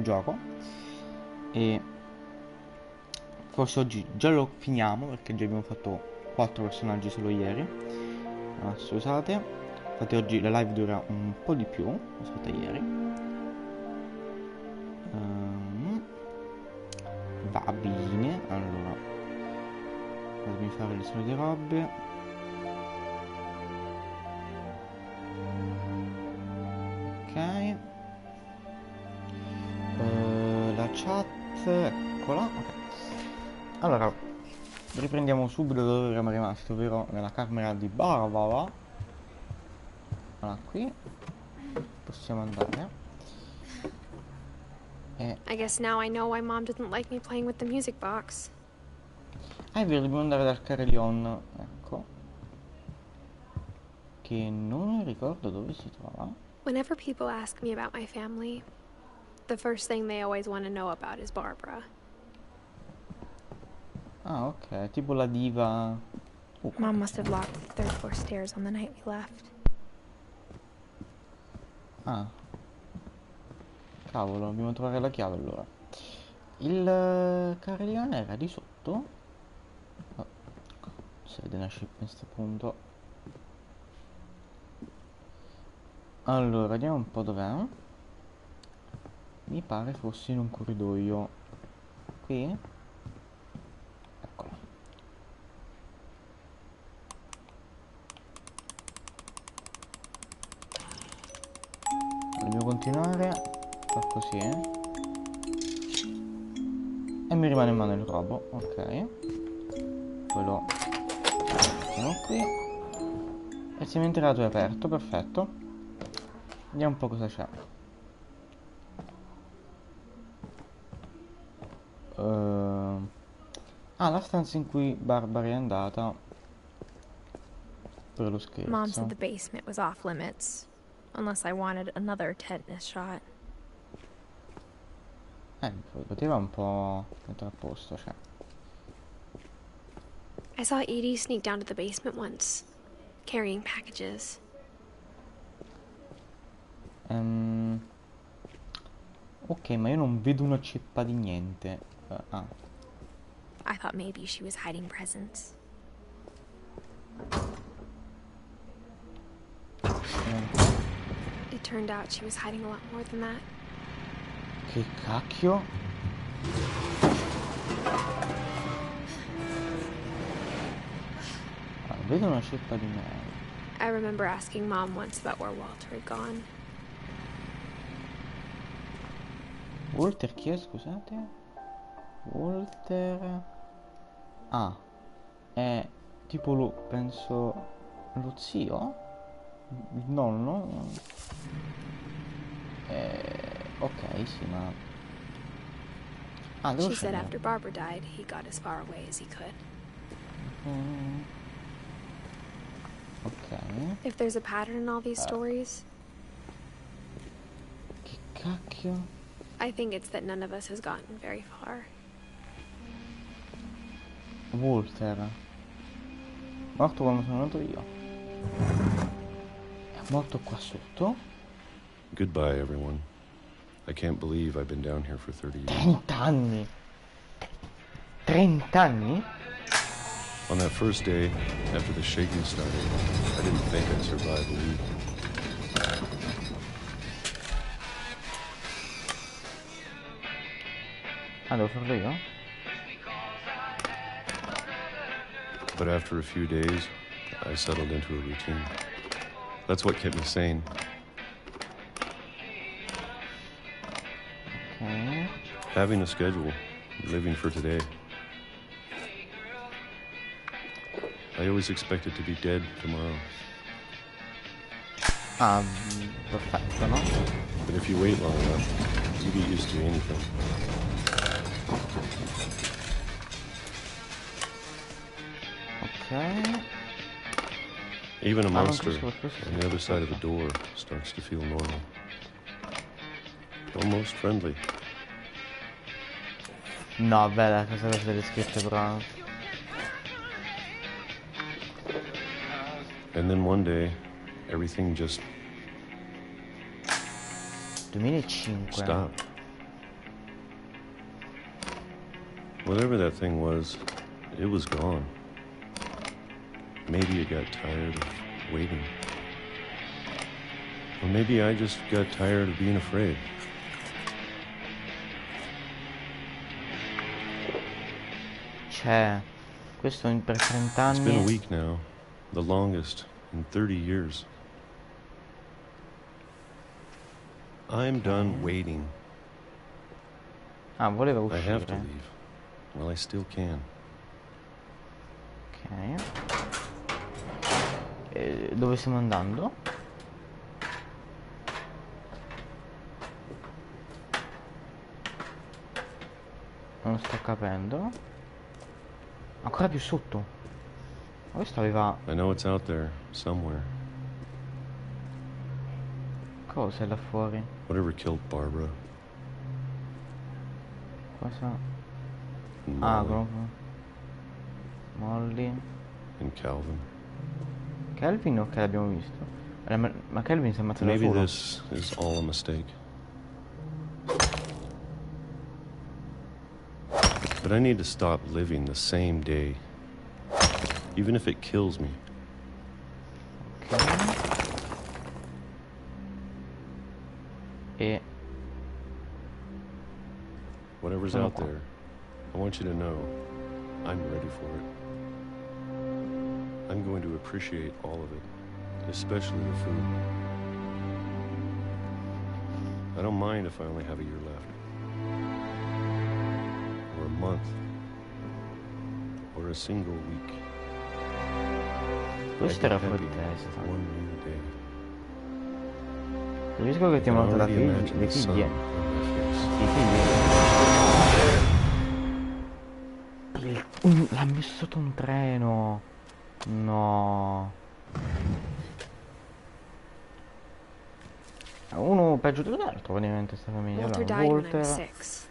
il gioco, e forse oggi già lo finiamo perché già abbiamo fatto 4 personaggi solo ieri. Scusate, infatti oggi la live dura un po' di più rispetto a ieri. Va bene, allora fatemi fare le solite robe. Ok, la chat, eccola. Ok, allora riprendiamo subito dove eravamo rimasti, ovvero nella camera di Barbara. Allora, qui possiamo andare. I guess now I know why Mom didn't like me playing with the music box. È vero, dobbiamo andare dal carillon, ecco, che non ricordo dove si trova. Whenever people ask me about my family, the first thing they always want to know about is Barbara. Ah, ok, tipo la diva. Mom must have locked the third floor stairs on the night we left. Ah, cavolo, dobbiamo trovare la chiave allora. Il carillon era di sotto? Oh, si vede una ship a questo punto. Allora, vediamo un po' dov'è. Mi pare fosse in un corridoio. Qui? Eccola. Dobbiamo continuare a far così, e mi rimane in mano il robo, ok. Poi lo mettiamo qui. E il seminterrato è aperto, perfetto. Vediamo un po' cosa c'è. La stanza in cui Barbara è andata per lo scherzo. Mom said the basement was off limits, unless I wanted another tetanus shot. Poteva un po' mettere a posto, cioè. I saw Edith sneak down to the basement once, carrying packages. Ok, ma io non vedo una ceppa di niente. I thought maybe she was hiding presents. It turned out she was hiding a lot more than that. Che cacchio? Vedo una ceppa di merda. I remember asking Mom once about where Walter had gone. Walter chi è, scusate? Walter... è tipo lo... penso... lo zio? Il nonno? Ok, sì, ma... devo She said scegliere. after Barbara died, he got as far away as he could. Ok. If there's a pattern in all these stories... Che cacchio? I think it's that none of us has gotten very far. Walter morto quando sono nato io. È morto qua sotto. Goodbye, everyone. I can't believe I've been down here for 30 years. 30 anni. 30 anni? On that first day, after the shaking started, I didn't think I'd survive a week. Devo farlo io? But after a few days, I settled into a routine. That's what kept me sane. Ok. Having a schedule, living for today. I always expected to be dead tomorrow. Perfetto, no? But if you wait long enough, you get used to anything. Ok. Even a monster on the other side of a door starts to feel normal. Almost friendly. No, bella cosa delle scritte però. And then one day, everything just 2005. stopped. Whatever that thing was, it was gone. Maybe it got tired of waiting. Or maybe I just got tired of being afraid. Cioè, questo per 30 It's been a anni. week now, the longest in 30 years. I'm done waiting. Ah, voleva I have to uscire. leave. Well, I still can. Ok. Dove stiamo andando? Non sto capendo. Ancora più sotto. Ma questo aveva... I know it's out there, somewhere. Cos'è là fuori? Whatever killed Barbara Cosa? and Ah, Molly proprio. Molly. and Calvin. Calvin o che l'abbiamo visto? Ma Calvin si è ammazzato da Maybe solo. this is all a mistake. But I need to stop living the same day, even if it kills me. Ok. E... Whatever's Sono out qua. there, I want you to know I'm ready for it. I'm going to appreciate all of it, especially the food. I don't mind if I only have a year left, or a month, or a single week. Questo I'd era be fuori happy testa. with one new day. Capisco che ti I can manca la already figlia, imagine le the sun figlie. on my face. Sì, figlie. L'ha messo sotto un treno. No. Uno peggio dell'altro, praticamente, sta famiglia. Walter Allora, died when I was Walter... 6.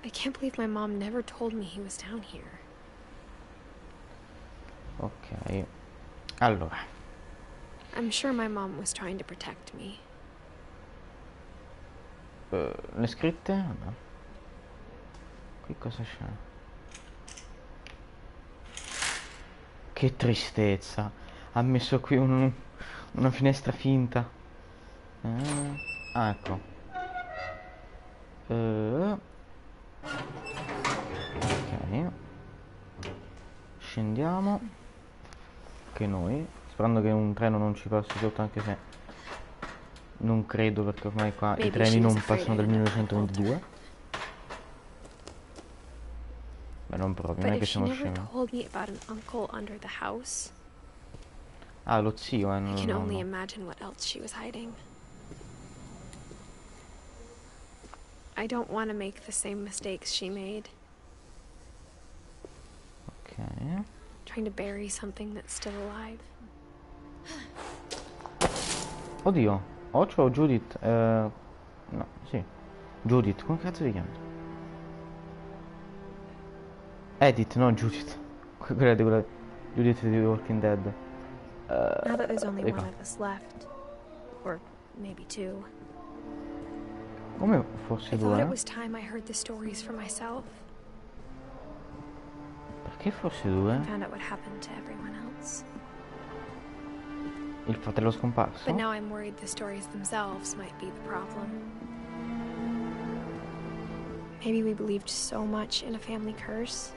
I can't believe my mom never told me he was down here. Ok. Allora. I'm sure my mom was trying to protect me. Le scritte? Vabbè. Qui cosa c'è? Che tristezza. Ha messo qui una finestra finta. Ah, ecco. Ok. Scendiamo. Che noi. Sperando che un treno non ci passi sotto, anche se non credo, perché ormai qua i treni non passano del 1922. Beh, non proprio, non But è che if she siamo never scemi. told me about an uncle under the house, Ah, lo zio, I non can no, only no. imagine what else she was hiding. I don't want to make the same mistakes she made, Ok. trying to bury something that's still alive. Oddio, Ocio o Judith? No, sì. Judith, come cazzo ti chiami? Edith, no Judith. Quella è di quella... Judith di The Walking Dead. Now that there's only Ecco. one of us left, or maybe two, Come forse I thought due? it was time I heard the stories for myself Perché forse due? and found out what happened to everyone else. Il fratello scomparso? But now I'm worried the stories themselves might be the problem. Maybe we believed so much in a family curse,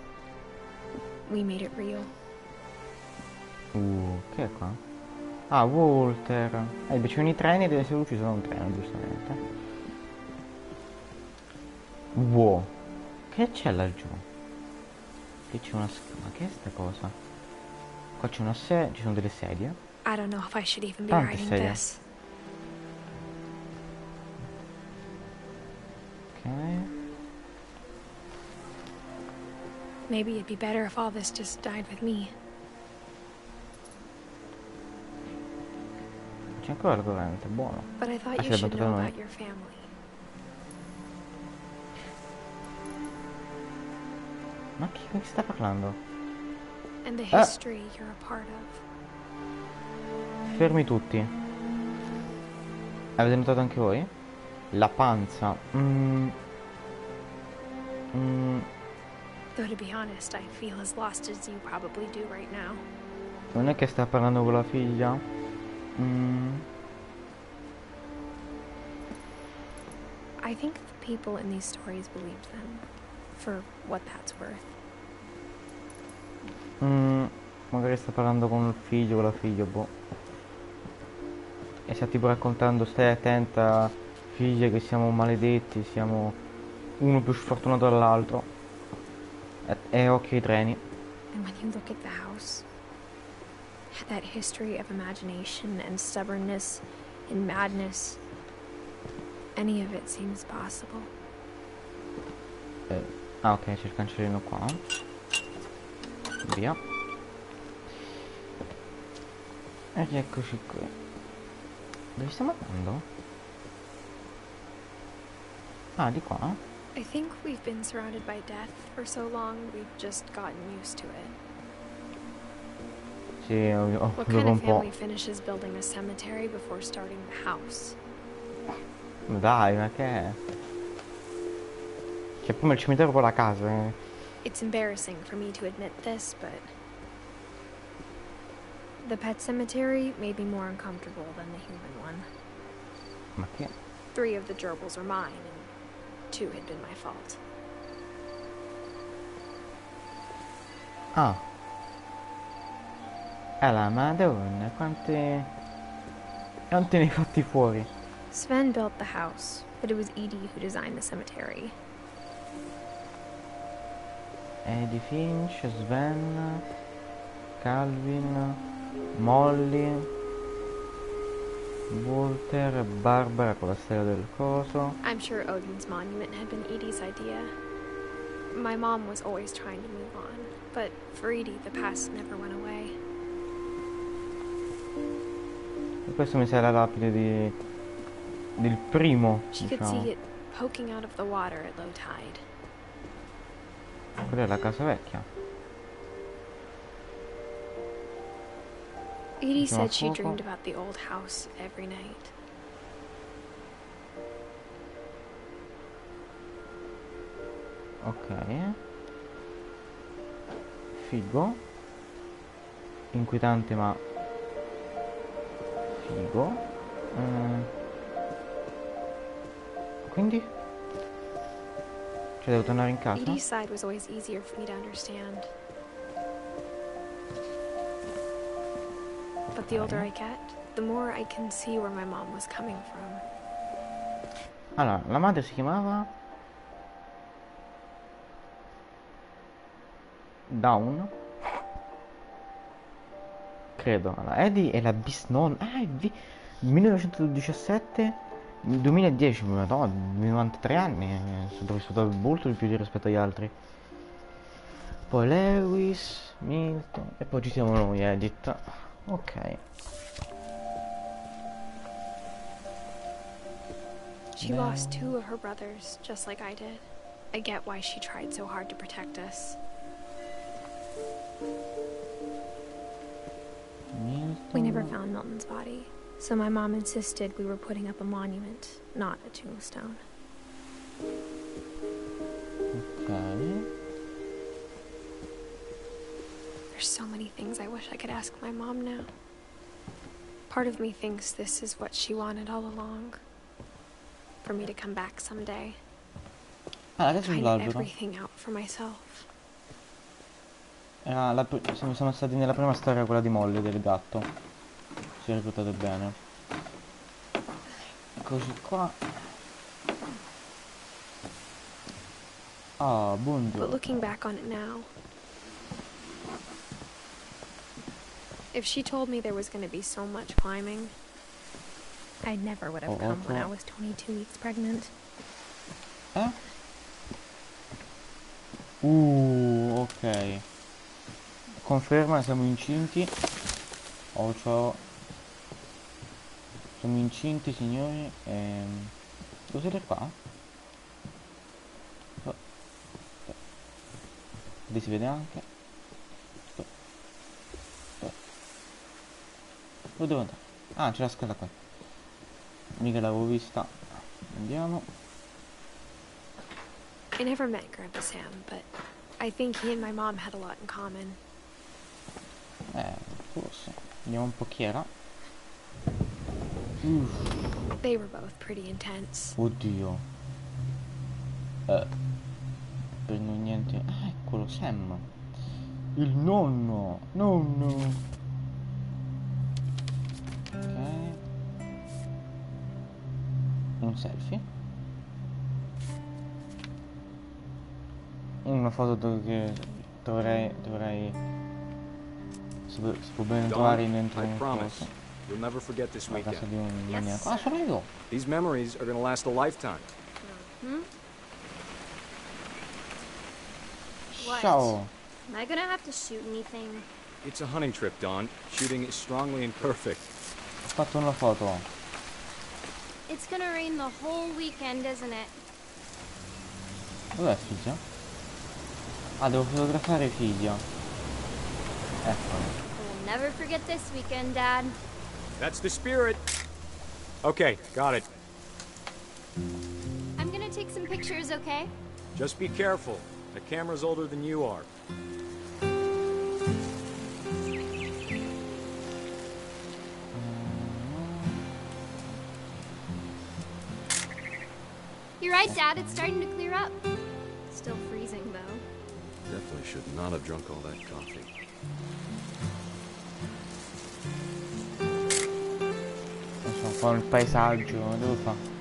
we made it real. Che è qua? Ah, Walter. Vicino ai treni deve essere ucciso da un treno, giustamente. Wow. Che c'è laggiù? Qui c'è una... Ma che è sta cosa? Qua c'è una ci sono delle sedie. I don't know if I should even be Tante writing sedie. this. Ok. Maybe it'd be better if all this just died with me. C'è ancora il corrente, buono. But I thought Ah, you sì, should l'abbiamo know trovato noi. about your family. Ma chi sta parlando? And the history you're a part of. Fermi tutti. Avete notato anche voi? La panza. Though to be honest, I feel as lost as you probably do right now. Non è che sta parlando con la figlia? I think the people in these stories believed them, for what that's worth. Magari sta parlando con il figlio, con la figlia, boh. E sta tipo raccontando, stai attenta, figlia, che siamo maledetti, siamo uno più sfortunato dall'altro. E occhio ai treni. And when you look at the house, that history of imagination and stubbornness and madness, any of it seems possible. Ok, c'è il cancellino qua. Via. E eccoci qui. Dove stiamo andando? Ah, di qua? I think we've been surrounded by death for so long, we've just gotten used to it. Sì, ho What dopo kind un of po'. family finishes building a cemetery before starting the house? Dai, ma che è? C'è prima il cimitero con la casa, eh. It's embarrassing for me to admit this, but the pet cemetery made me more uncomfortable than the human one. Ma che? 3 of the gerbils are mine, and 2 had been my fault. Ah. La madonna, quante ne hai fatti fuori? Sven built the house, but it was Edie who designed the cemetery. Edith, Finch, Sven, Calvin, Molly, Walter, Barbara con la stella del coso. I'm sure Odin's monument had been Edie's idea. My mom was always trying to move on, but for Edie, the past never went away. E questo mi sa la lapide del primo, She could diciamo. see it poking out of the water at low tide. Quella è la casa vecchia. Edie Siamo a said she fuoco. dreamed about the old house every night. Ok. Figo. Inquietante ma figo. Quindi? Cioè devo tornare in casa? Edie's side was always easier for me to understand. But the older I get, the more I can see where my mom was coming from. Allora, la madre si chiamava Dawn, credo. Allora, Eddie è la bisnonna. Ah, è 1917 2010, no, 93 anni. Sono vissuto molto di più rispetto agli altri. Poi Lewis, Milton e poi ci siamo noi, Edith. Ok. She lost 2 of her brothers, just like I did. I get why she tried so hard to protect us. We never found Milton's body, so my mom insisted we were putting up a monument, not a tombstone. Ok. There's so many things I wish I could ask my mom now. Part of me thinks this is what she wanted all along. For me to come back someday. Ah, adesso Find sull'albero. everything out for myself. Siamo stati nella prima storia, quella di Molly, del gatto. Se ricordate bene. Eccoci qua. Ah, But buongiorno. looking back on it now, if she told me there was going to be so much climbing, I never would have come when I was 22 weeks pregnant. Eh? Ok. Conferma, siamo incinti. Oh, ciao. Siamo incinti, signori. Dove siete qua? Lì si vede anche. Dove devo andare? Ah, c'è la scala qua. Mica l'avevo vista. Andiamo. I never met Grandpa Sam, but I think he and my mom had a lot in common. Forse. Vediamo un po' chi era. They were both pretty intense. Oddio. Per non niente. Ah, eccolo, Sam. Il nonno. Nonno. Ok. Un selfie. Una foto che dovrei si può bene trovare dentro I un promise. coso. You'll never forget this La casa weekend. di un maniaco. Ah, sono io. These memories are gonna last a lifetime. What? Ciao. Am I gonna have to shoot anything? It's a hunting trip, Dawn. Shooting is strongly imperfect. Ho fatto una foto. It's gonna rain the whole weekend, isn't it? Dov'è figlia? Ah, devo fotografare figlia. Eccolo. We'll never forget this weekend, Dad. That's the spirit. Okay, got it. I'm gonna take some pictures, okay? Just be careful. The camera's older than you are. You're right, Dad. It's starting to clear up. Still freezing, though. Definitely should not have drunk all that coffee. Non so, un po' il paesaggio, devo fare.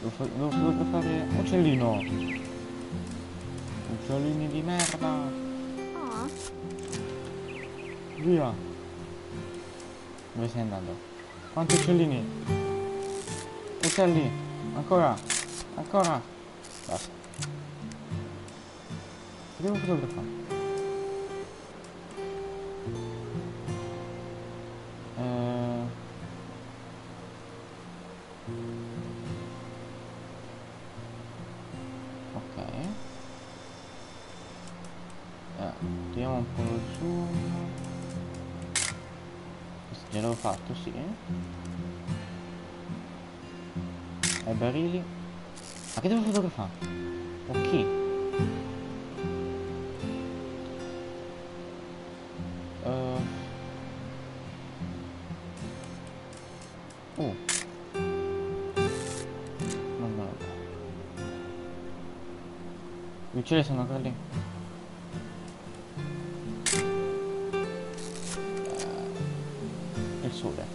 Devo fotografare uccellino. Uccellini di merda. Aw. Via. Dove stai andando? Quanti uccellini? Uccelli. Ancora. Ancora. Basta. Devo fotografare. Ok. Tiriamo un po' lo zoom. Questo già l'avevo fatto, sì. Ai barili. Ma che devo fotografare? O chi? Non me lo so. Gli uccelli sono ancora lì. Il sole.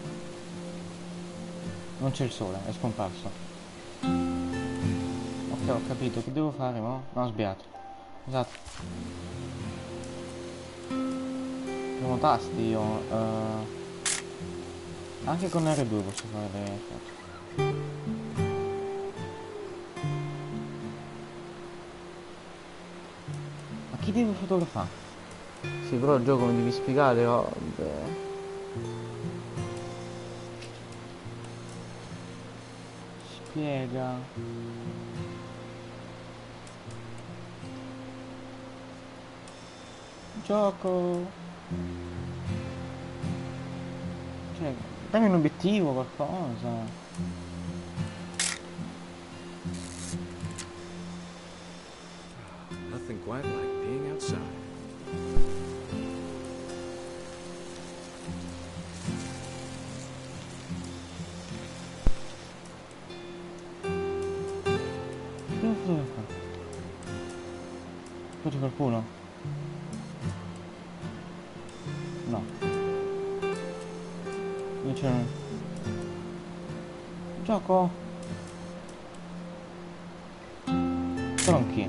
Non c'è il sole, è scomparso. Ok, ho capito, che devo fare, no? No, ho sbagliato. Esatto. Premo tasti io. Anche con R2 posso fare le foto. Ma chi devo fotografare? Sì, però il gioco mi devi spiegare, robe. Spiega. Gioco. Cioè, dammi un obiettivo, qualcosa. Nothing quite like being outside. Che devo fotografare? Poi c'è qualcuno? No. Io c'è un... Gioco? Tronchi.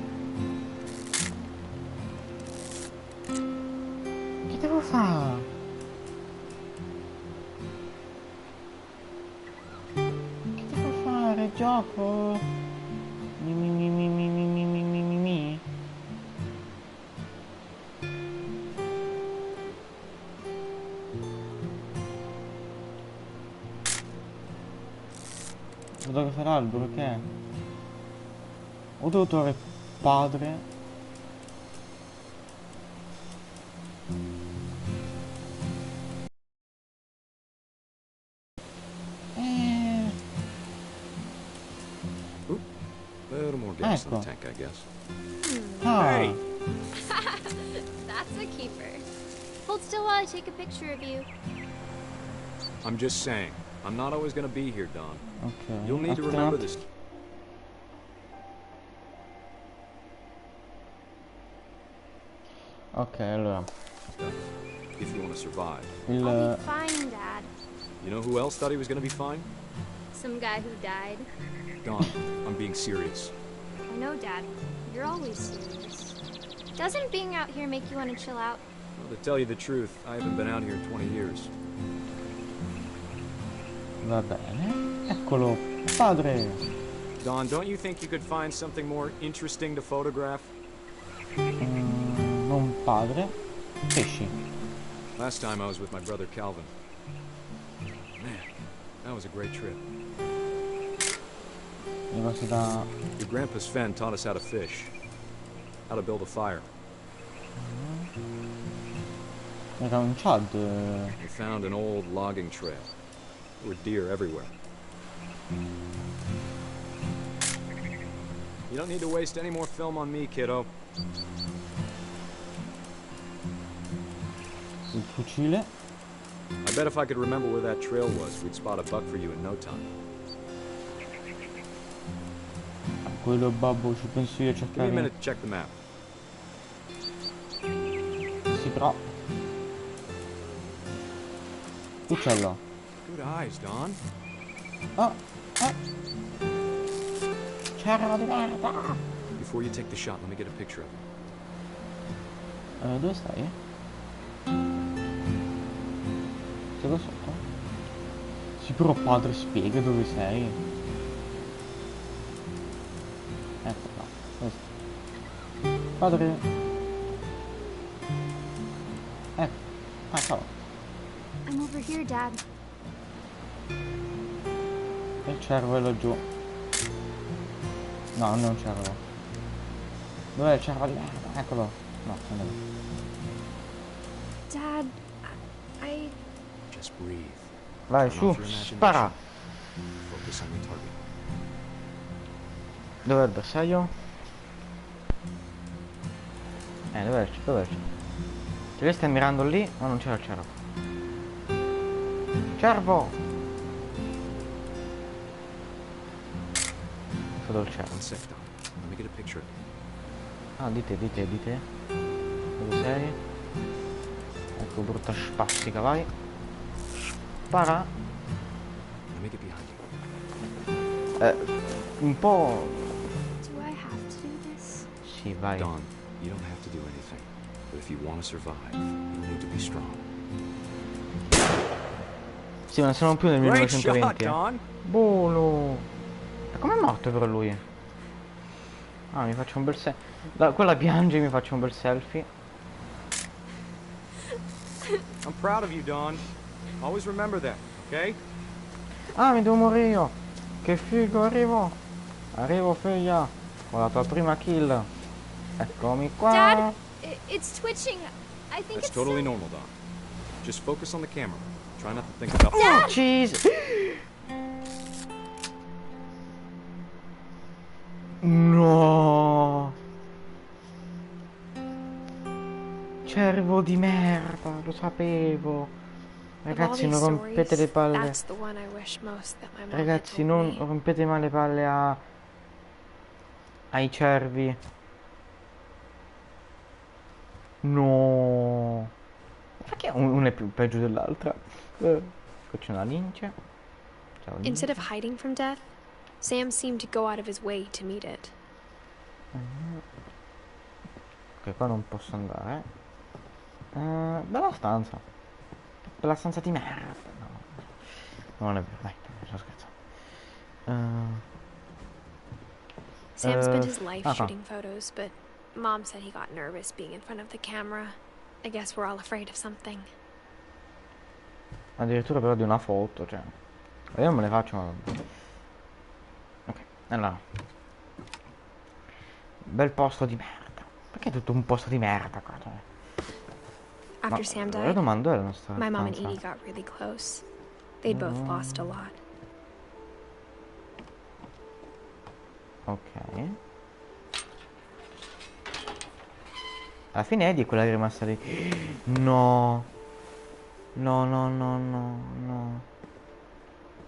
Che devo fare? Che devo fare? Gioco? Mi. Fotografare l'albero, che è? Ho dovuto trovare padre. Little little more gas in the Ecco. tank, I guess. Ah, Hey! That's a keeper. Hold still while I take a picture of you. I'm just saying. I'm not always gonna be here, Don. ok. You'll need to Aspetta un remember attimo. this. Ok, allora. If you want to survive. Il... I'll be fine, Dad. You know who else thought he was gonna be fine? Some guy who died. Don, I'm being serious. I know, Dad. You're always serious. Doesn't being out here make you want to chill out? Well, to tell you the truth, I haven't been out here in 20 years. Va bene. Eccolo. Padre. Don, don't you think you could find something more interesting to photograph? Non padre. Pesci. Last time I was with my brother Calvin. Man, that was a great trip. Le cose da... Your grandpa Sven taught us how to fish, how to build a fire. Era un Chad. We found an old logging trail. There were deer everywhere. You don't need to waste any more film on me, kiddo. Il fucile. I bet if I could remember where that trail was, we'd spot a buck for you in no time. Quello babbo ci penso io a Give me a cercare. minute to check the map. Sì, però. Uccello. Good eyes, Don. Oh, oh. Cervo di merda. Before you take the shot, let me get a picture of it. Dove stai? Sei qua sotto? Sì, però padre, spiega dove sei. Ecco qua. Dove stai? Padre. Ecco. Ah, ciao. I'm over here, Dad. Il cervo è laggiù. No, non è un cervo. Dov'è il cervo di merda? Eccolo. No, non è lui. Dad, I... Just breathe. Vai, Turn su, off your imagination. spara. Focus on the target. Dov'è il bersaglio? Dov'è il cervo? Se lei sta mirando lì, ma non c'era il cervo. Cervo! Ecco dove il cervo. One sec, Don. Let me get a picture of it. Ah, di te. Dove sei? Ecco, brutta spastica, vai. Spara. Let me get behind you. Un po'... Do I have to do this? Sì, vai. Don, you don't have to do anything. But if you want to survive, you need to be strong. Sì, ma non siamo più nel Great shot, 1920. Don! Buono! E com'è morto però lui? Ah, mi faccio un bel selfie. Quella piange, mi faccio un bel selfie. I'm proud of you, Don. Always remember that, okay? Ah, mi devo morire io. Che figo, arrivo. Arrivo, figlia. Con la tua prima kill. Eccomi qua. Dad, it's twitching. I think That's it's totally so- normal, Don. Just focus on the camera. Try not to think about... Oh, cheese. No. Cervo di merda, lo sapevo. Of all Ragazzi, these non rompete le stories, palle. that's the one I wish most that my mom had Ragazzi, told non me. rompete mai le palle ai cervi. No. Perché una è più peggio dell'altra? Qua c'è una lince. Ciao, lince. Instead of hiding from death, Sam seemed to go out of his way to meet it. Ok, qua non posso andare. Bella stanza. Bella stanza di merda. No, non è vero, dai, sto scherzando. Sam spent his life qua. shooting photos, but Mom said he got nervous being in front of the camera. I guess we're all afraid of something. Addirittura però di una foto, cioè. Io non me le faccio, ma... Ok, allora. Bel posto di merda. Perché è tutto un posto di merda qua? Cioè? After Sam La died, domanda è la nostra my mom and stanza. Edie got really close. They'd both lost a lot. Ok. Alla fine Eddie è quella che è rimasta lì. No. No, no, no, no, no.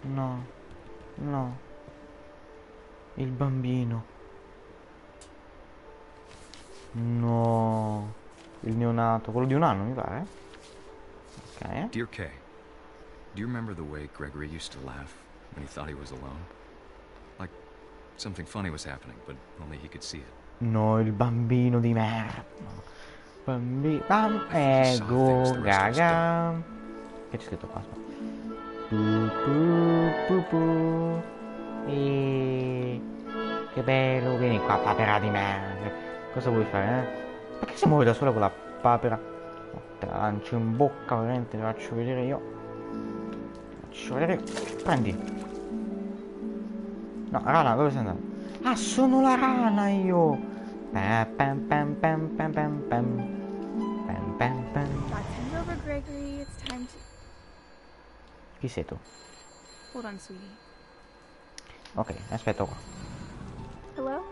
No. No. Il bambino. No. Il neonato. Quello di un anno, mi pare. Ok. Dear Kay, do you remember the way Gregory used to laugh when he thought he was alone? Like something funny was happening, but only he could see it. No, il bambino di merda. Ego, gaga. Che c'è scritto qua? Che bello, vieni qua, papera di merda. Cosa vuoi fare, eh? Perché si muove da sola quella papera? Oh, te la lancio in bocca, veramente, te la faccio vedere io. Faccio vedere. Prendi. No, rana, dove sei andato? Ah, sono la rana io! Pam pam pam pam pam pam pam. Pam pam pam. That's over, Gregory. It's time to... Chi sei tu? Hold on, sweetie. Ok, aspetta qua. Hello?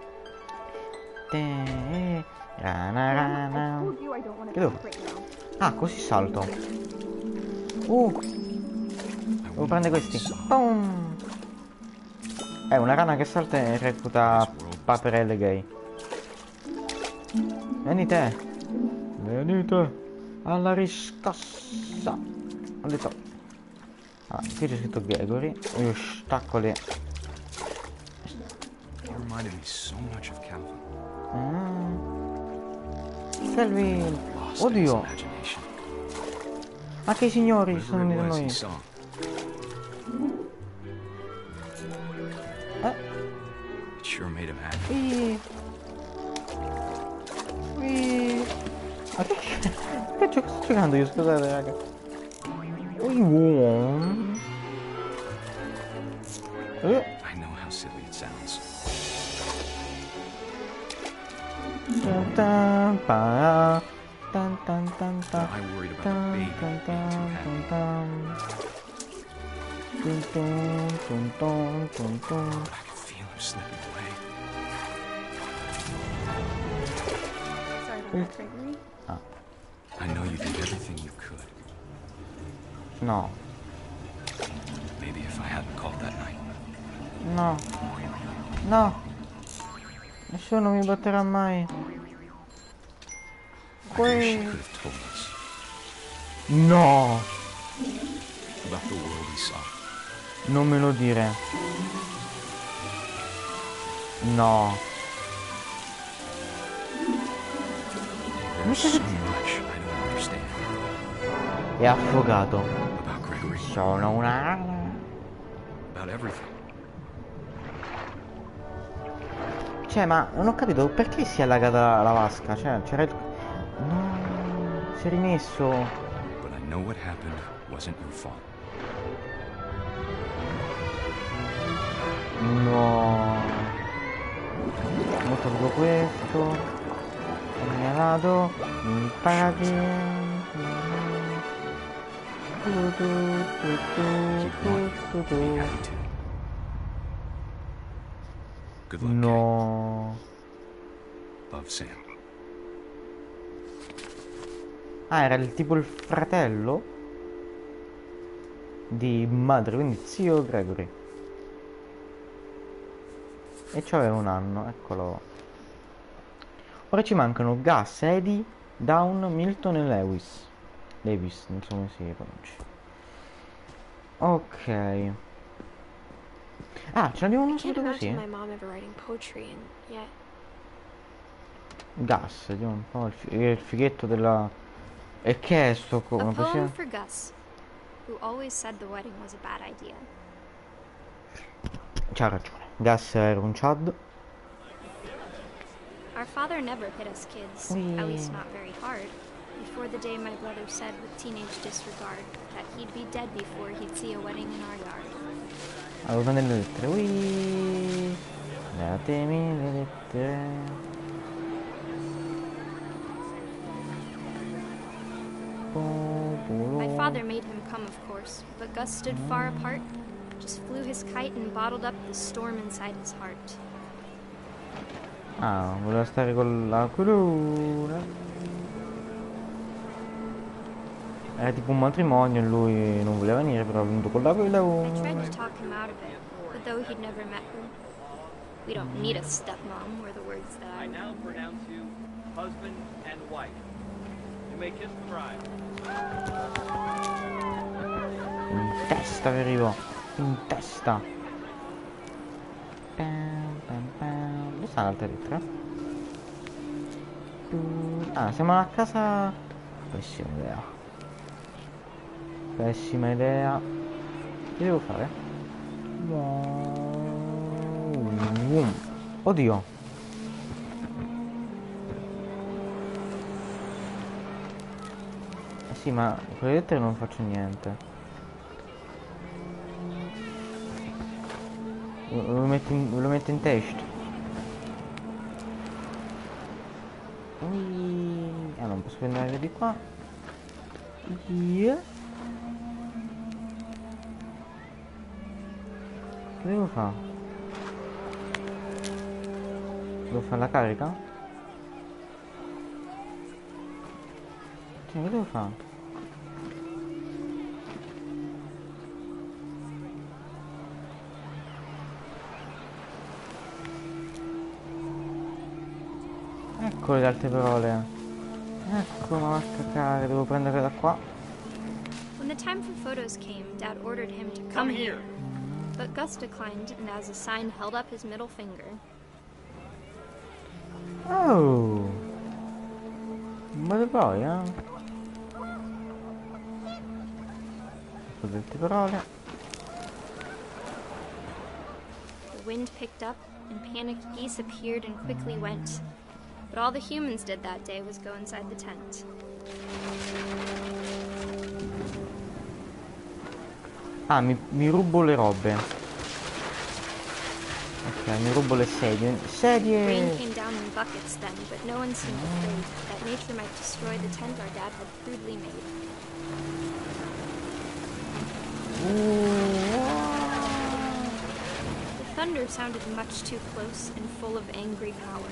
Rana rana. Told you I don't want Che to devo? talk right now. Ah, così salto. Devo prendere questi. Boom. È una rana che salta e recluta paperelle gay. Venite. Venite. Alla riscossa. Ho detto. Ah, qui c'è scritto Gregory. Io stacco le. He reminded me so much of Calvin. Calvin. Lost in his Oddio. imagination. Anche i signori sono di Whatever it was he noi. saw. It sure made him happy. Ma che sto giocando io, scusate raga. I know how silly it sounds. I worried about the baby being too happy. I could feel him slipping away. Sorry about that, Gregory. I know you did everything you could. No, Maybe if I hadn't called that night. no, no. Nessuno mi batterà mai. I wish he could have told us No, about the world he saw. non me lo dire. No. There's so much I don't understand È affogato. about Gregory, Sono una rana. about everything. Cioè, ma non ho capito perché si è allagata la vasca. Cioè, c'era il. No, si è rimesso. But I know what happened wasn't your fault. No. Ho tolto questo. E me ne vado in paradiso. Be happy to. Good luck, No. Kay. Love, Sam. Ah, era tipo il fratello di madre, quindi zio Gregory. E c'aveva un anno, eccolo. Ora ci mancano Gus, Eddie, Dawn, Milton e Lewis. Davis, non so come si pronuncia. Ok. Ah, ce l'abbiamo I uno can't subito così? imagine my mom ever writing poetry, and yet Gus, vediamo un po' il fighetto della. E che è sto A come poem possiamo. for Gus, who always said the wedding was a bad idea. C'ha ragione. Gus era un Chad. Our father never hit us kids, at least not very hard, before the day my brother said with teenage disregard that he'd be dead before he'd see a wedding in our yard. Allora prendere le lettere. Ui. Datemi le lettere. My father made him come, of course, but Gus stood far apart, just flew his kite and bottled up the storm inside his heart. Ah, voleva stare con la corona. Era tipo un matrimonio e lui non voleva venire, però è venuto con la I tried to quella. talk him out of it, but though he'd never met her, we don't need a stepmom, were the words that I I now pronounce you husband and wife. You may kiss the bride. In testa vi arrivo. In testa. Pam, pam, pam. Dove sta l'altra lettera? Ah, siamo a casa. Pessima idea. Pessima idea. Che devo fare? Oddio. Sì, ma con le lettere non faccio niente. Lo metto in testa. Ah, non posso andare via di qua. Yeah. Che devo fare? Devo fare la carica? Cioè, che devo fare? Ecco le altre parole. Ecco, ma va a cacare, devo prendere da qua. When the time for photos came, Dad ordered him to come here. But Gus declined, and as a sign held up his middle finger. Oh! Ma poi, Ecco le altre parole. The wind picked up, and panicked geese appeared and quickly went. But all the humans did that day was go inside the tent. Ah, mi rubo le robe. Ok, mi rubo le sedie. Rain Sedie! came down in buckets then, but no one seemed afraid that nature might destroy the tent our dad had crudely made. The thunder sounded much too close and full of angry power.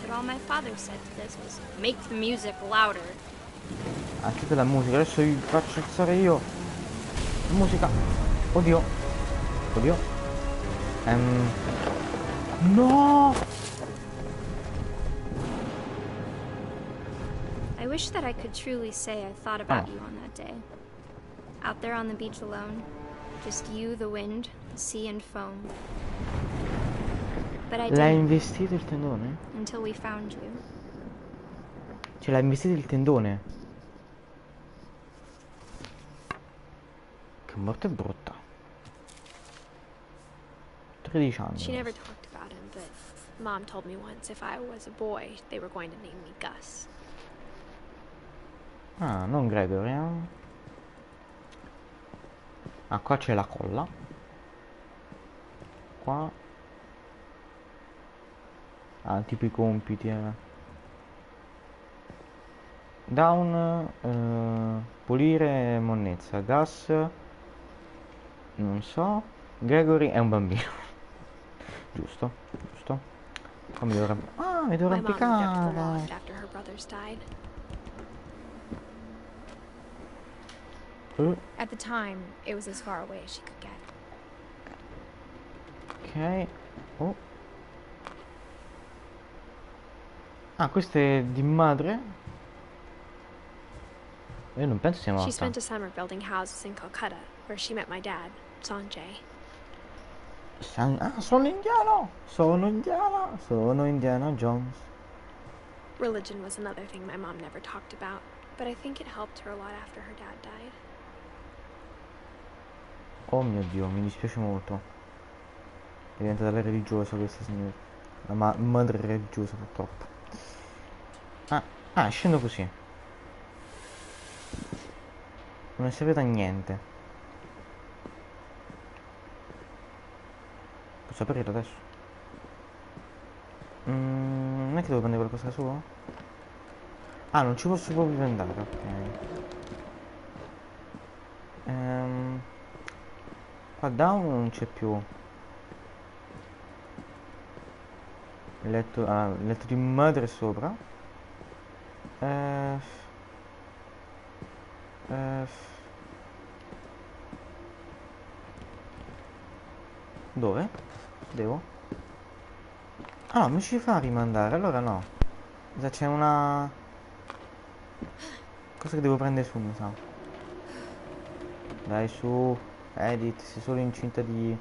But all my father said to this was, "Make the music louder." Accende la musica, adesso vi faccio alzare io. Musica. Oddio. Oddio. No! I wish that I could truly say I thought about you on that day. Out there on the beach alone, just you, the wind, the sea and foam. But I L'hai didn't investito il tendone? until we found you. Cioè, l'hai investito il tendone? Che morte brutta. 13 anni. She never talked about him, but Mom told me once if I was a boy, they were going to name me Gus. Ah, non Gregory, Ah, qua c'è la colla. Qua. Ah, tipo i compiti, Down, pulire monnezza. Gas, non so. Gregory è un bambino. Giusto, giusto. Qua mi devo mi devo My mom moved up to the arrampicare. loft after her brothers died. At the time, it was as far away as she could get. Ok. Oh. Ah, questo è di madre? Io non penso sia She morta. spent a summer building houses in Calcutta, where she met my dad, Sanjay. Ah, sono indiano! Sono indiana! Sono Indiana Jones. Religion was another thing my mom never talked about, but I think it helped her a lot after her dad died. Oh mio Dio, mi dispiace molto. È diventata religiosa questa signora. La madre religiosa purtroppo. Ah, scendo così. Non è servito a niente. Posso aprirlo adesso? Non è che devo prendere qualcosa su? Ah, non ci posso proprio andare, ok. Qua down non c'è più. Il letto di madre sopra. Dove? Devo? Ah no, mi ci fa rimandare, allora no. Cosa c'è una... cosa che devo prendere su, mi sa. Dai su, Edith, sei solo incinta di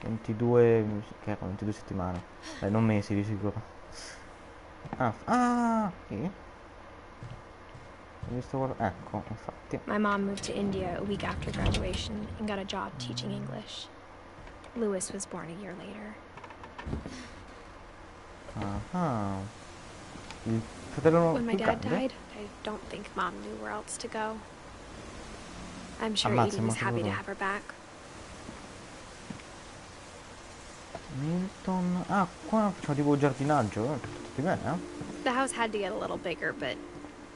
22... che erano 22 settimane. Dai, non mesi di sicuro. Sì. Ho visto ecco, infatti. My mom moved to India a week after graduation and got a job teaching English. Louis was born a year later. Il fratello When my più dad grande? died, I don't think Mom knew where else to go. I'm sure Ammazza, Edie was è morto happy to lui. have her back. Milton... Ah, qua facciamo tipo giardinaggio, tutto bene, eh? The house had to get a little bigger, but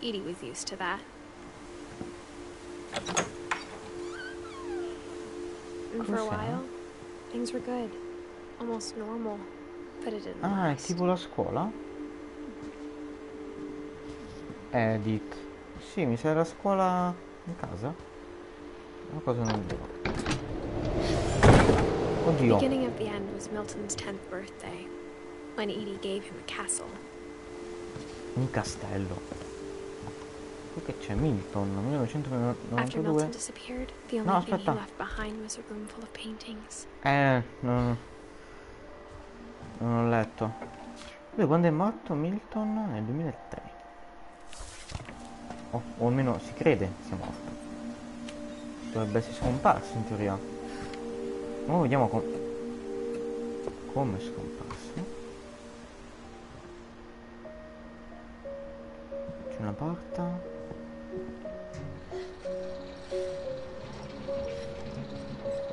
Edie was used to that. And for a Cos'è? while, things were good. Almost normal. But it didn't Ah, è last. tipo la scuola? Edith. Sì, mi sa la scuola in casa? Una cosa non è vero. The Oddio. beginning of the end was Milton's 10th birthday, when Edie gave him a castle. Un castello. Qui che c'è? Milton, After 1992. Milton disappeared, the only No, thing he aspetta. left behind was a room full of paintings. Non ho letto. Lui quando è morto Milton? Nel 2003. O almeno si crede sia morto. Dovrebbe essere scomparso in teoria. Ora vediamo come è scomparso. C'è una porta.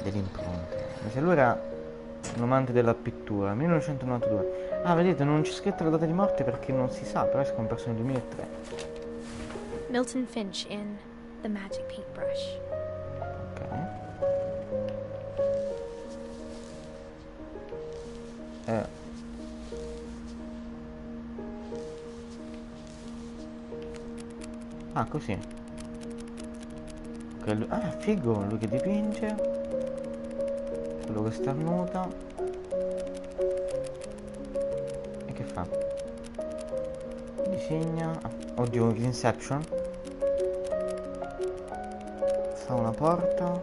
Delle impronte. Ma se lui era un amante della pittura, 1992. Ah, vedete, non c'è scritta la data di morte perché non si sa, però è scomparso nel 2003. Milton Finch in The Magic Paintbrush. Ok. Ah, così. Ah, figo, lui che dipinge. Quello che starnuta. E che fa? Disegna. Oddio, Inception. Fa una porta.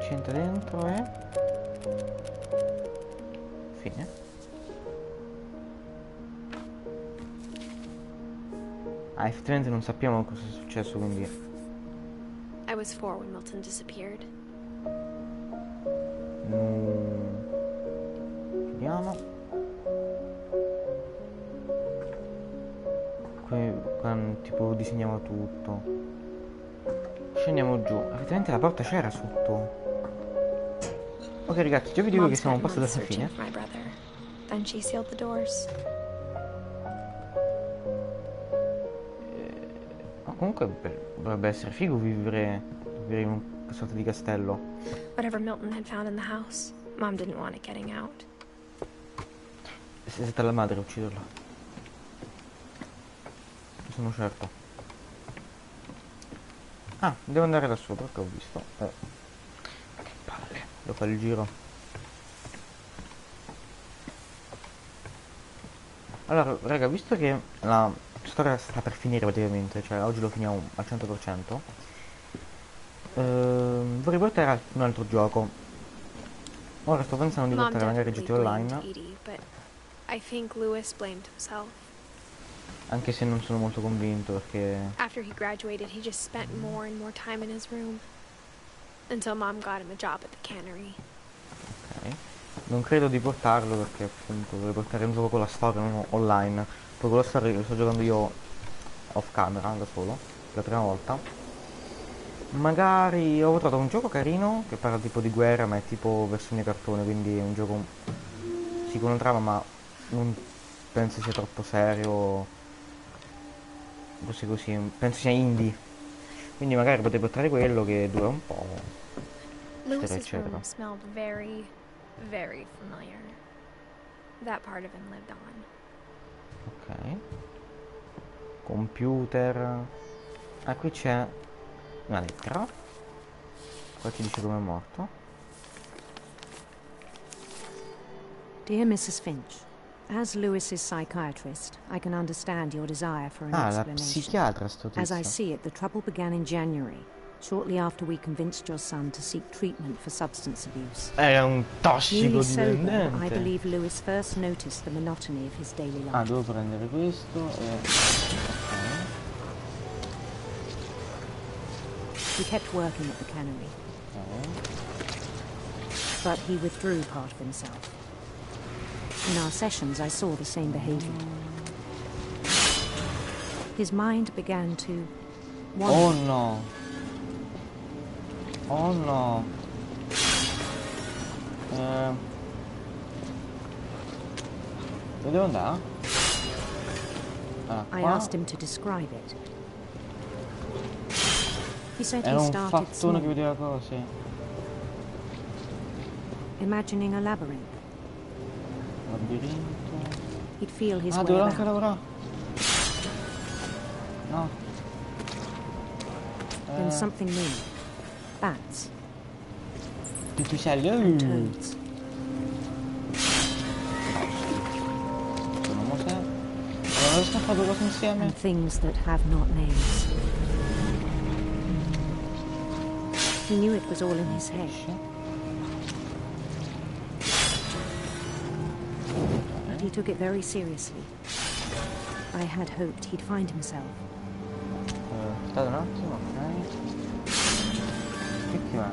Ci entra dentro e... fine. Ah, effettivamente non sappiamo cosa è successo, quindi... I was 4 when Milton disappeared. Vediamo. Qui tipo disegnava tutto. Scendiamo giù. Effettivamente la porta c'era sotto. Ok ragazzi, già vi dico Mom che siamo spent passati months alla searching fine. for my brother. Then she sealed the doors. Ma comunque dovrebbe essere figo vivere in una sorta di castello. Whatever Milton had found in the house, Mom didn't want it getting out. È stata la madre a ucciderlo. Ne sono certo. Ah, devo andare da sopra che ho visto. Che palle. Devo fare il giro. Allora, raga, visto che la storia sta per finire praticamente, cioè oggi lo finiamo al 100%, vorrei portare un altro gioco. Ora sto pensando di Mom portare magari definitely GT blamed Online, Edie, but I think Louis blamed himself. anche se non sono molto convinto perché... After he graduated, he just spent more and more time in his room. Until Mom got him a job at the cannery. Ok. Non credo di portarlo perché appunto vorrei portare un gioco con la storia, non online. Poi con la storia lo sto giocando io off camera, da solo, per la prima volta. Magari ho trovato un gioco carino che parla tipo di guerra, ma è tipo versione cartone, quindi è un gioco sì con una trama, ma non penso sia troppo serio. Così, penso sia indie. Quindi magari potete portare quello che dura un po', eccetera Louis's eccetera. room smelled very, very familiar. That part of him lived on. Ok. Computer. Ah, qui c'è una lettera. Qua ci dice come è morto. Dear Mrs. Finch, as Lewis's psychiatrist, I can understand your desire for an Ah, la explanation. psichiatra sto As I tizio. see it, the trouble began in January, shortly after we convinced your son to seek treatment for substance abuse. Era un Newly sober, I tossicodipendente. believe Lewis first noticed the monotony of his daily Ah, life. devo prendere questo e... ok. He kept working at the cannery, Ok. but he withdrew part of himself. In our sessions, I saw the same behavior. His mind began to wander. Oh no. Oh no. Dove devo andare? Ah, I qua. asked him to describe it. He said Era he un started fattone small, che vedeva cose. imagining a labyrinth. Labirinto. He'd feel his Ah, way devo anche about. lavorare. No. Then something moved. Bats Pipicelli. and toads. Sono mosè. Allora, riesco a fare due cose insieme? And things that have not names. He knew it was all in his head. But he took it very seriously. I had hoped he'd find himself. Aspettate un attimo, ok. Che va?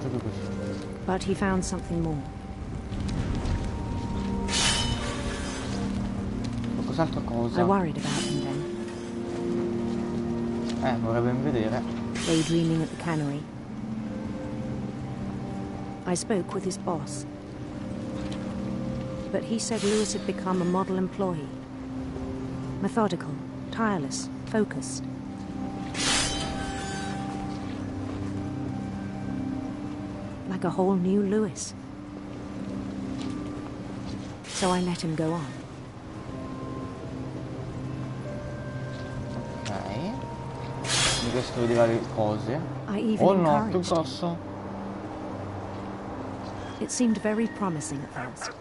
Gioco così. But he found something more. Qualcos'altro cosa? I worried about him then, Vorrei ben vedere. daydreaming at the cannery. I spoke with his boss. But he said Lewis had become a model employee. Methodical, tireless, focused. Like a whole new Lewis. So I let him go on. Ok. Di questo vedeva le cose. I even Oh no, che encouraged him. grosso. It seemed very promising at first.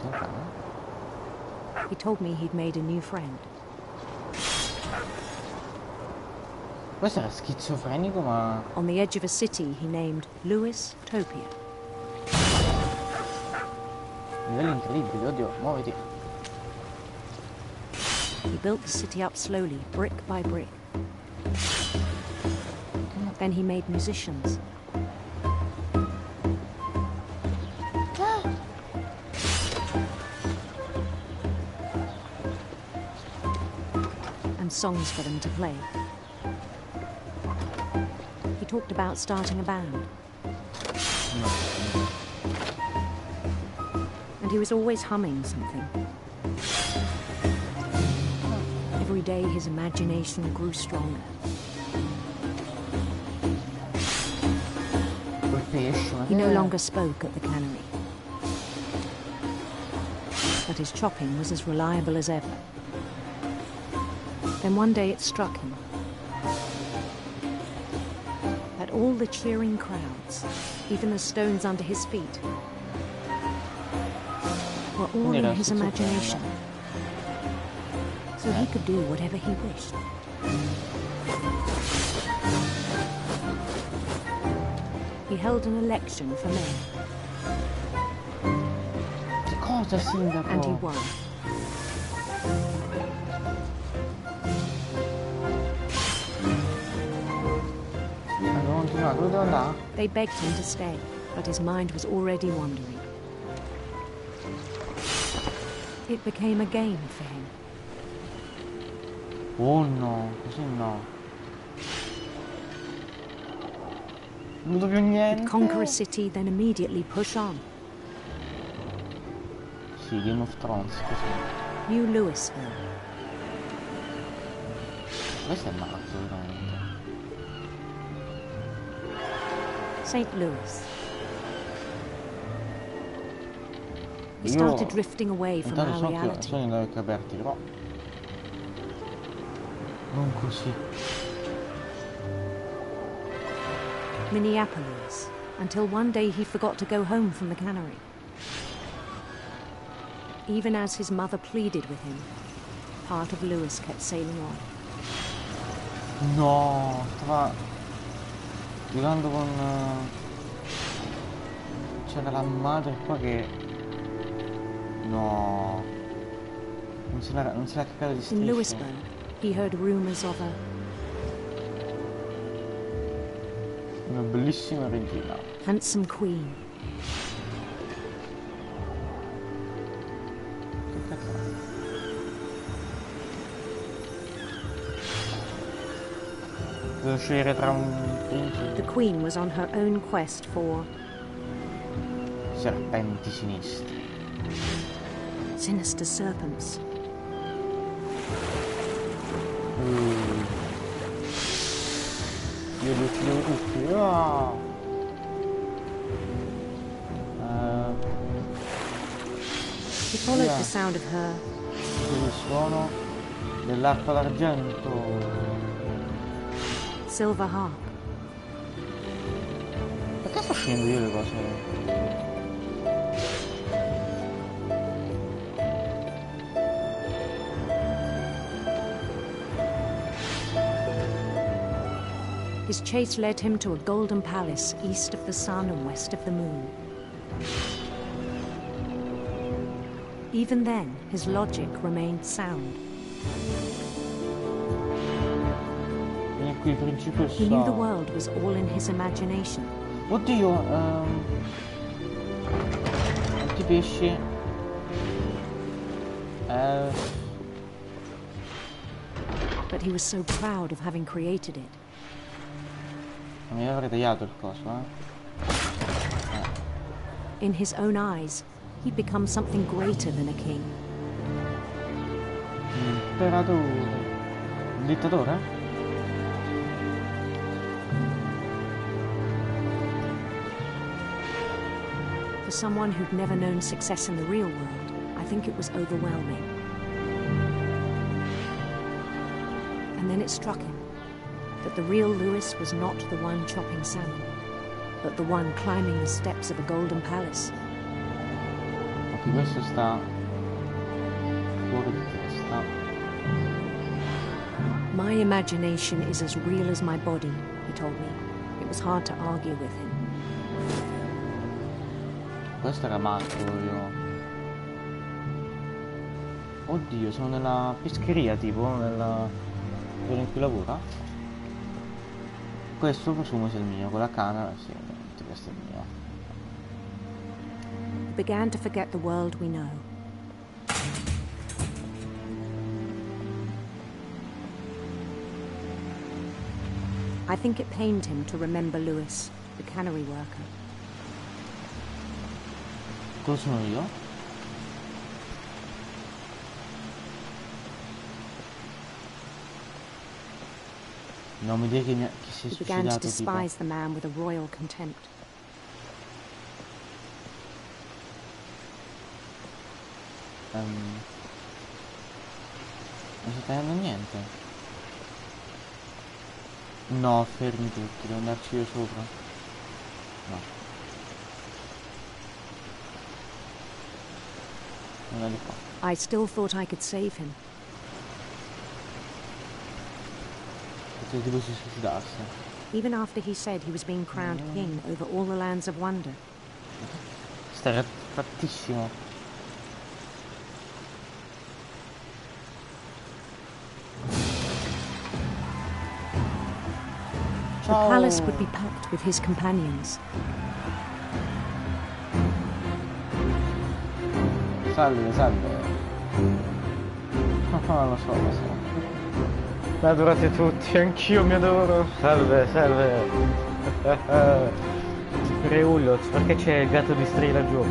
Ok. He told me he'd made a new friend. Questo era schizofrenico, ma... On the edge of a city he named Lewis Topia. livelli incredibili, oddio, muoviti. He built the city up slowly, brick by brick. Then he made musicians. And songs for them to play. He talked about starting a band. And he was always humming something. Every day his imagination grew stronger. He no longer spoke at the cannery. But his chopping was as reliable as ever. Then one day it struck him that all the cheering crowds, even the stones under his feet, were all in his imagination. So he could do whatever he wished. He held an election for mayor. Che cosa, sindaco? And he won. Abbiamo continuato, dove devo andare? They begged him to stay, but his mind was already wandering. It became a game for him. Oh no, così no. Non vedo più niente. He'd conquer a city, then immediately push on. Sì, Game of Thrones, così. New Louisville. Questo è matto, veramente. St. Louis. He started drifting away from our intanto reality. sono da occhi aperti, però non così. Minneapolis, until one day he forgot to go home from the cannery. Even as his mother pleaded with him, part of Lewis kept sailing on. No, stava giocando con... c'era la madre qua che... No, non se l'ha cagata di In strisce. Lewisburg, he heard rumors of a Una bellissima regina. handsome queen. Che cazzo è? Devo scegliere tra un principe. The queen was on her own quest for Serpenti sinistri. sinister serpents. Io li uccido tutti. Ah! He followed Yeah. the sound of her Il suono dell'arpa d'argento. silver harp. Perché sto scegliendo io le cose? His chase led him to a golden palace east of the sun and west of the moon. Even then, his logic remained sound. Vieni qui, principessa. He knew the world was all in his imagination. Oddio, quanti pesci? But he was so proud of having created it. Non mi avrei tagliato il coso, In his own eyes, he'd become something greater than a king. Imperatore. Un dittatore? For someone who'd never known success in the real world, I think it was overwhelming. And then it struck him that the real Lewis was not the one chopping salmon, but the one climbing the steps of a golden palace. Ok, questo sta fuori di testa. My imagination is as real as my body, he told me. It was hard to argue with him. Questo era matto io. Oddio, sono nella pescheria tipo, nella zona in cui lavora. Questo presumo sia il mio, con la canna, sì, ovviamente questo è il mio. He began to forget the world we know. I think it pained him to remember Lewis, the cannery worker. Cosa sono io? Non mi dire che si è He began to suicidato tipo. despise the man with a royal contempt. Non sto tagliando niente. No, fermi tutti, devo andarci io sopra. No. Non è di qua. I still thought I could save him. Perché tipo si suicidasse. Even after he said he was being crowned king over all the lands of wonder. Stai fattissimo. The palace would be packed with his companions. Salve, salve. Non lo so. Mi adorate tutti, anch'io mi adoro. Salve, salve. Reullo, perché c'è il gatto di Stray laggiù?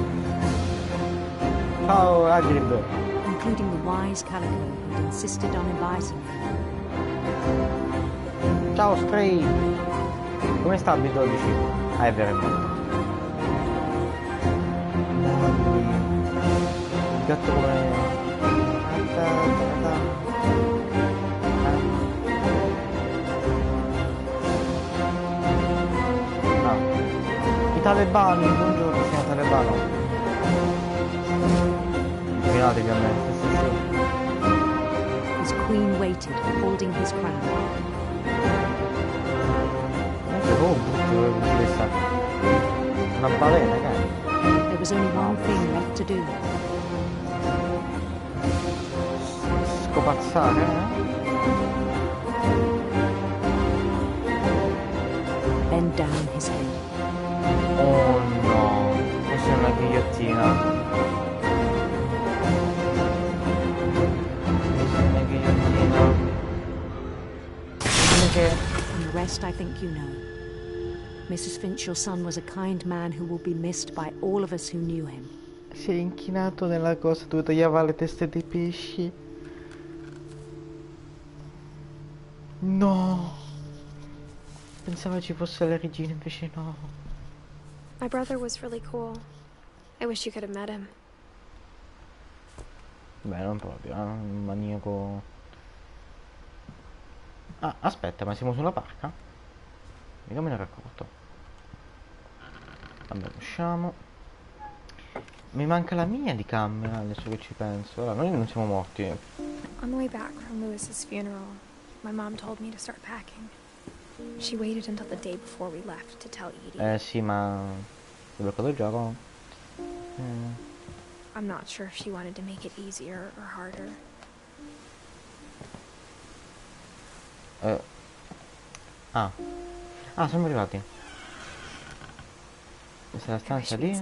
Ciao, Hagrid. Including the wise Calico who'd insisted on inviting him. Ciao, Stray. Come sta B12? Ah, è vero, è morto. il gatto come... I talebani, buongiorno signor talebano. Finatevi a me, His queen waited, holding his crown. non so come questa una balena, che è? There was only one thing left to do. Scopazzare, Bend down his head. Oh no, questa è una ghigliottina. Questa è una ghigliottina. Che... And the rest I think you know. Mrs. Finch, your son was a kind man who will be missed by all of us who knew him. Si è inchinato nella cosa dove toglieva le teste dei pesci. No. Pensavo ci fosse la regina, invece no. My brother was really cool. I wish you could have met him. Beh, non proprio, un maniaco. Ah, aspetta, ma siamo sulla barca? Mica me ne ero accorto. Vabbè, usciamo. Mi manca la mia di camera, adesso che ci penso. Allora, noi non siamo morti. On the way back from Lewis's funeral, my mom told me to start packing. She waited until the day before we left to tell Edie. Sì, ma... Ho bloccato il gioco. I'm not sure if she wanted to make it easier or harder. Ah, siamo arrivati. Questa è la stanza lì.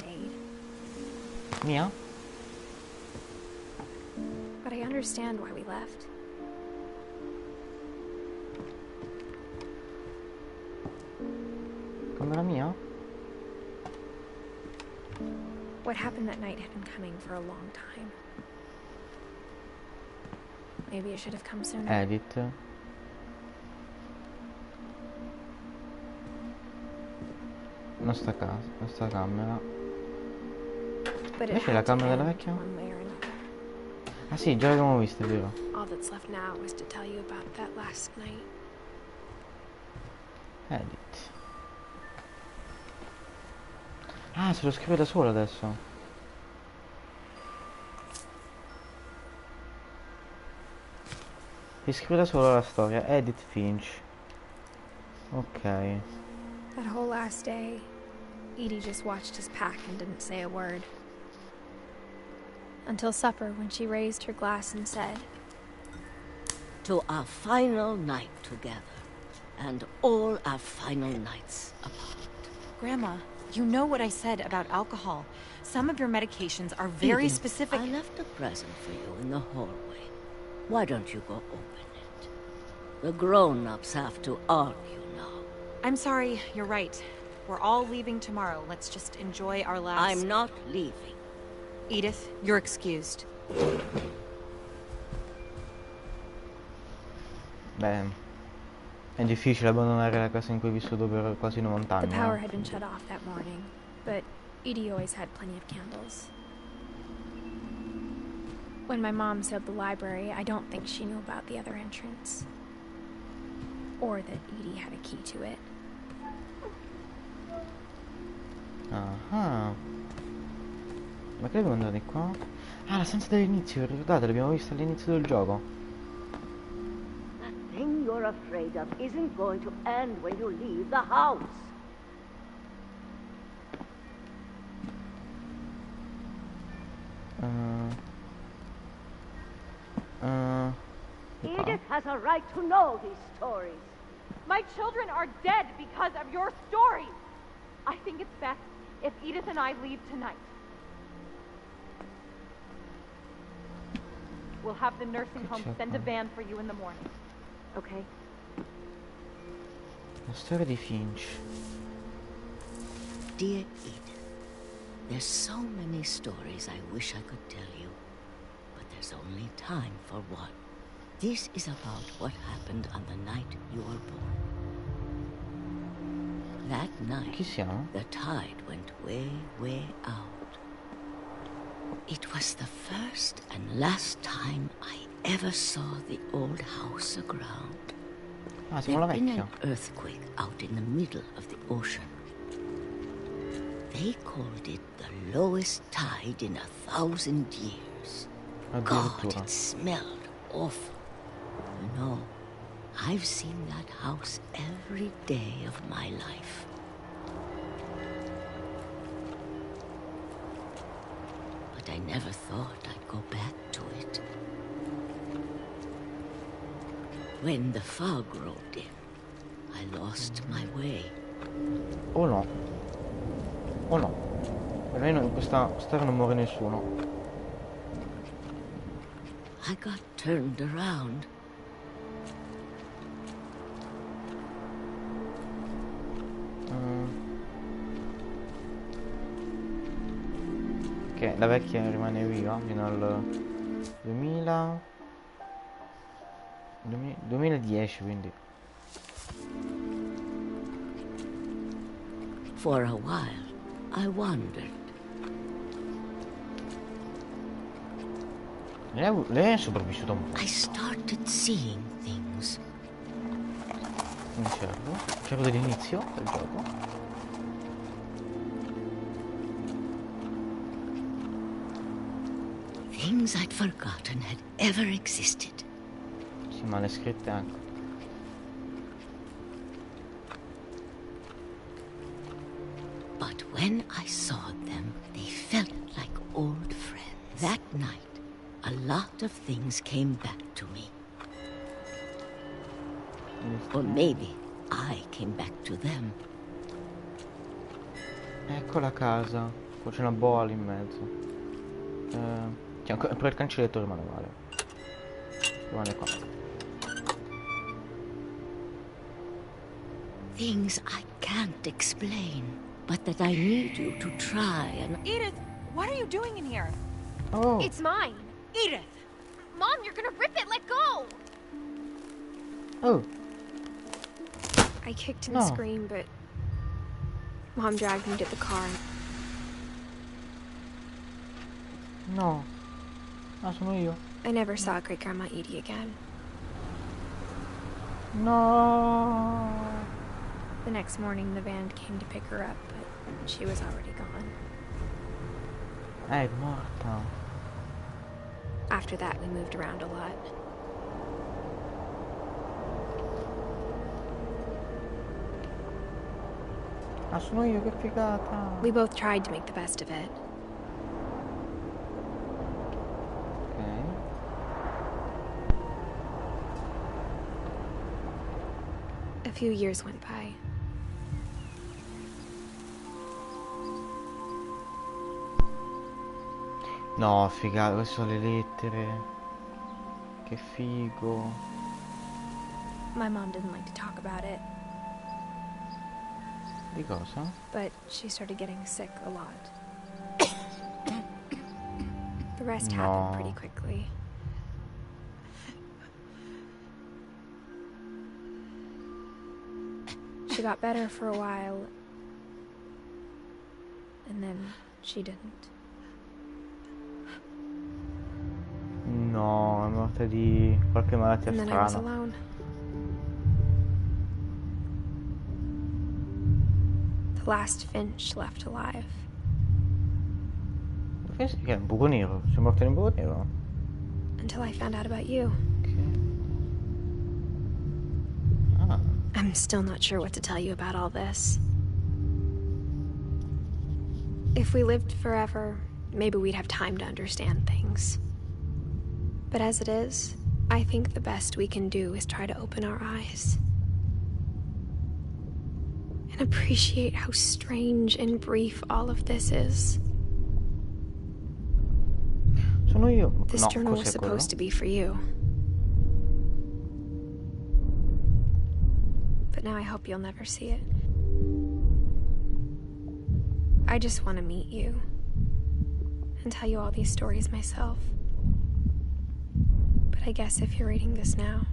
Mia? But I understand why we left. Camera mia? What happened that night had been coming for a long time. Maybe it should have come sooner. Edith. Nostra casa, nostra camera. But it Invece la had to camera della end vecchia? one way or another. Ah sì, già l'abbiamo vista, è vero. All that's left now is to tell you about that last night. Edith. Ah, se lo scrive da solo adesso. Si scrive da solo la storia. Edith Finch. Ok. That whole last day, Edie just watched us pack and didn't say a word. Until supper, when she raised her glass and said, "To our final night together, and all our final nights apart." Grandma, you know what I said about alcohol. Some of your medications are very Edith, specific. I left a present for you in the hallway. Why don't you go open it? The grown-ups have to argue now. I'm sorry, you're right. We're all leaving tomorrow. Let's just enjoy our last... I'm not leaving. Edith, you're excused. Beh, è difficile abbandonare la casa in cui hai vissuto per quasi 90 the anni. power had been shut off that morning, but Edie always had plenty of candles. When my mom sealed the library, I don't think she knew about the other entrance. Or that Edie had a key to it. Ah. Ma che dobbiamo andare di qua? Ah, la stanza dell'inizio, ricordate, l'abbiamo vista all'inizio del gioco. That thing you're afraid of isn't going to end when you leave the house. Edith has a right to know these stories. My children are dead because of your story. I think it's best if Edith and I leave tonight. We'll have the nursing home send a van for you in the morning. Okay? La storia di Finch. Dear Edith, there's so many stories I wish I could tell you, but there's only time for one. This is about what happened on the night you were born. That night, Chi siamo? the tide went way, way out. It was the first and last time I ever saw the old house aground. Ah, siamo alla There'd been vecchia. an earthquake out in the middle of the ocean. They called it the lowest tide in 1,000 years. God, Addirittura. it smelled awful. You know, I've seen that house every day of my life. But I never thought I'd go back to it. When the fog rolled in, I lost my way. Oh no. Oh no. Almeno in questa storia non muore nessuno. I got turned around. Ok, la vecchia rimane viva fino al 2010, quindi. For a while, I wondered. Lei è sopravvissuta un po'. I started seeing things. Un cervo dell'inizio del gioco. Things I'd forgotten had ever existed. Sì, ma le scritte anche. But when I saw them, they felt like old friends. That night, a lot of things came back to me. Or maybe I came back to them. Ecco la casa. Qua c'è una boa lì in mezzo. C'è ancora però il cancelletto rimane male. Rimane qua. Things I can't explain, but that I need you to try and... Edith, what are you doing in here? Oh. It's mine. Edith! Mom, you're gonna rip it. Let go. Oh. I kicked and No. screamed, but Mom dragged me to the car. No. Ah, sono io. I never saw Great Grandma Edie again. No. The next morning, the van came to pick her up, but she was already gone. È morta. After that, we moved around a lot. Ah, sono io, che figata. We both tried to make the best of it. Ok. A few years went by. No, figata, queste sono le lettere. Che figo. My mom didn't like to talk about it, Di cosa? but she started getting sick a lot. The rest happened pretty quickly. She got better for a while, and then she didn't. No, è morta di qualche malattia And then I was strana. alone. The last Finch left alive. Che è un buco nero? Sei morta in un buco nero? Until I found out about you. Ah. I'm still not sure what to tell you about all this. If we lived forever, maybe we'd have time to understand things. But as it is, I think the best we can do is try to open our eyes. And appreciate how strange and brief all of this is. Sono io? This No, journal was cos'è quello? supposed to be for you. But now I hope you'll never see it. I just want to meet you and tell you all these stories myself. But I guess if you're reading this now,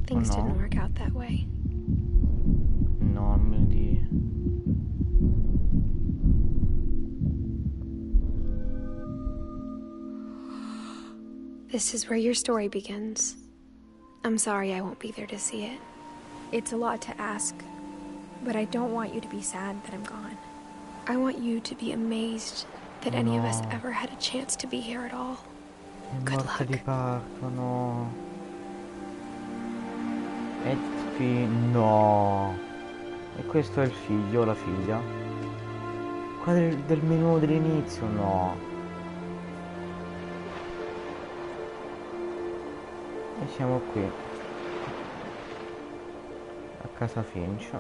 things no. didn't work out that way. No, non me lo dire. This is where your story begins. I'm sorry I won't be there to see it. It's a lot to ask, but I don't want you to be sad that I'm gone. I want you to be amazed that any of us ever had a chance to be here at all. Good luck. Di parto, no. Edith, no. E questo è il figlio o la figlia? Qua del menù dell'inizio, no. E siamo qui. A casa Finch.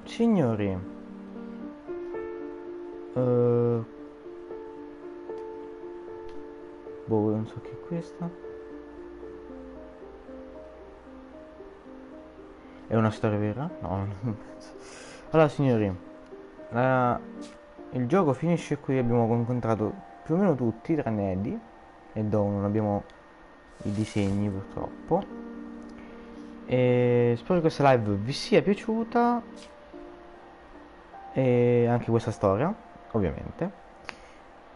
Signori, boh, non so che è questa. È una storia vera? No, non penso. Allora signori, il gioco finisce qui. Abbiamo incontrato più o meno tutti tranne Eddie e Dawn. Non abbiamo i disegni purtroppo. E spero che questa live vi sia piaciuta, e anche questa storia, ovviamente.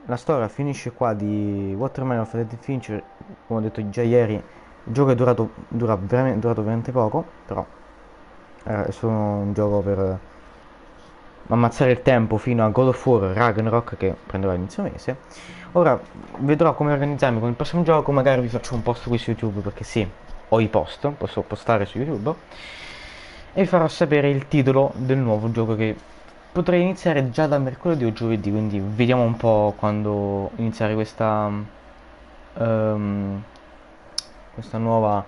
La storia finisce qua di Watermelon of Edith Finch. Come ho detto già ieri, il gioco è durato veramente poco, però è solo un gioco per ammazzare il tempo fino a God of War Ragnarok, che prenderò inizio mese. Ora vedrò come organizzarmi con il prossimo gioco. Magari vi faccio un post qui su YouTube, perché sì, ho i post, posso postare su YouTube, e vi farò sapere il titolo del nuovo gioco, che potrei iniziare già da mercoledì o giovedì, quindi vediamo un po' quando iniziare questa nuova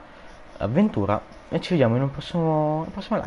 avventura, e ci vediamo in un prossimo live.